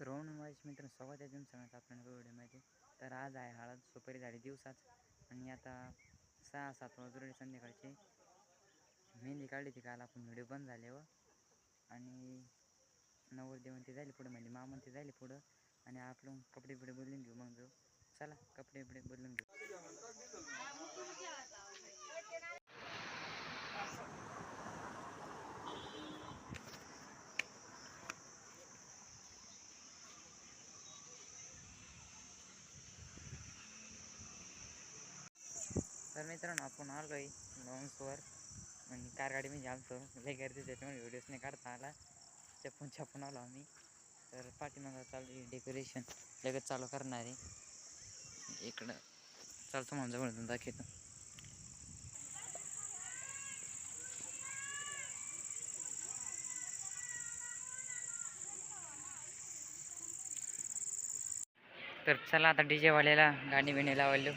रोहन महेश मित्र स्वागत आहे तुमचं आपण व्हिडिओमध्ये. तर आज आहे हळद सुपारी झाली दिवसाच आणि आता 6-7 वाजले संध्याकाळचे. मेहंदी काढली ती काल आपण व्हिडिओ बंद झाल्यावर आणि नवरदेव ते झाले पुढं म्हणजे मामा ते झाले पुढं आणि आपण कपडे बिडे बदलून घेऊ. मग जाऊ चला कपडे बिडे बदलून घेऊ. तर मित्रांनो आपण आलो आहे लॉन्सवर म्हणजे कार गाडीमध्ये आलतो. लय गर्दी त्याच्यामुळे व्हिडिओज नाही काढता आला. छपून आलो आम्ही. तर पाठीमागं चालू आहे डेकोरेशन लगेच चालू करणार आहे. इकडं चालतो म्हणून जवळ दाखवतो. तर चला आता DJ वाल्याला गाणी बिणी लावायला.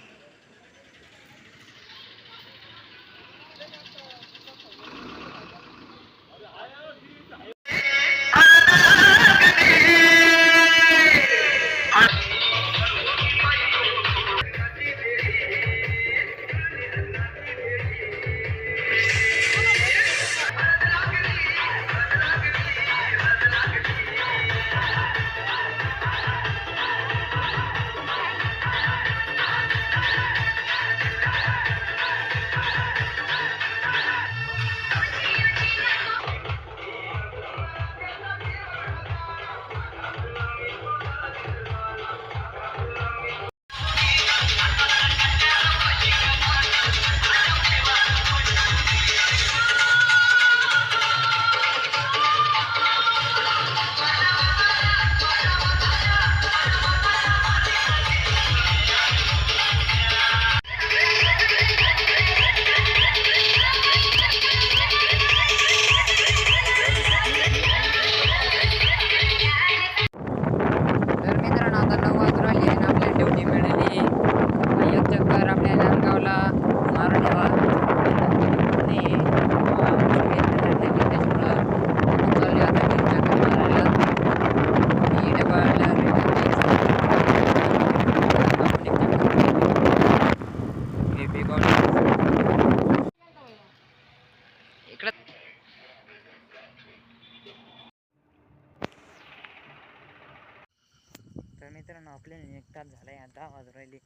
तर मित्रांनो आपल्याला 1 तास झाला आहे. 10 वाजून राहिले.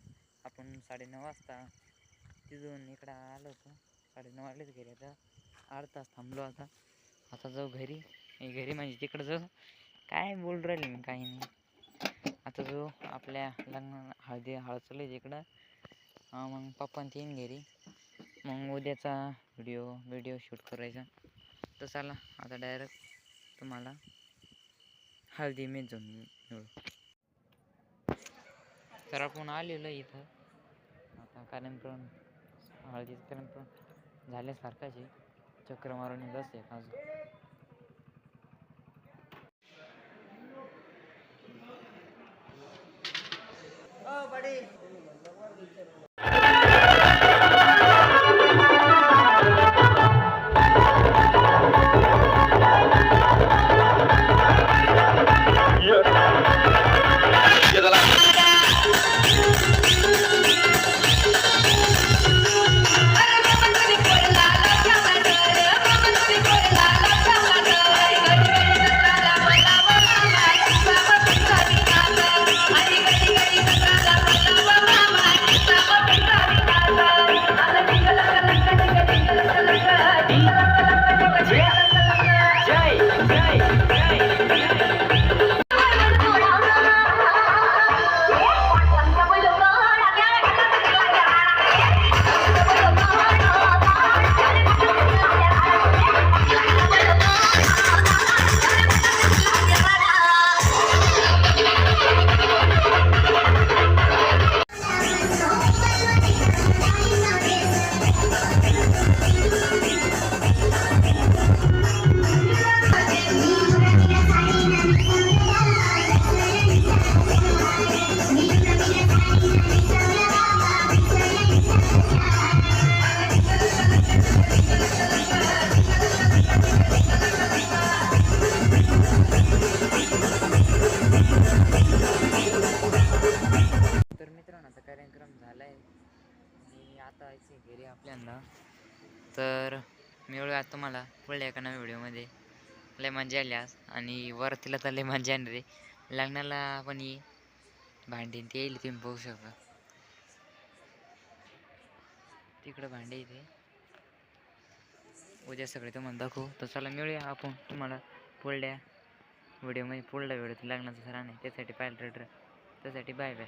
आपण 9:30 वाजता तिथून इकडं आलो होतो. 9:30 वाजलेच घरी. आता 8 तास थांबलो. आता जाऊ घरी. घरी म्हणजे तिकडं जाऊ. काय बोल राहिले मी काही नाही. आता जाऊ आपल्या लग्न हळद चालू आहे तिकडं. मग पप्पा तीन घरी. मग उद्याचा व्हिडिओ शूट करायचा. तर चला आता डायरेक्ट तुम्हाला हळदी मी जाऊन मिळू. तर आपण आलेलो इथं आता कार्यक्रम हळदीचा कार्यक्रम झाल्यासारखाच आहे. चक्र मारून बसले अजून. त्यांना. तर मिळूया तुम्हाला पुढल्या एका नव्या व्हिडिओमध्ये. लय मजा आली आज आणि वरतीला तर लय मजा येणार रे. लग्नाला पण ये भांडी ते येईल तुम्ही बघू शकता. तिकडं भांडे इथे उद्या सगळे तुम्हाला दाखवू. तर चला मिळूया आपण तुम्हाला पुढल्या व्हिडिओमध्ये. पुढल्या व्हिडिओत लग्नाचं सर नाही त्यासाठी पाहिलं त्यासाठी बाय बाय.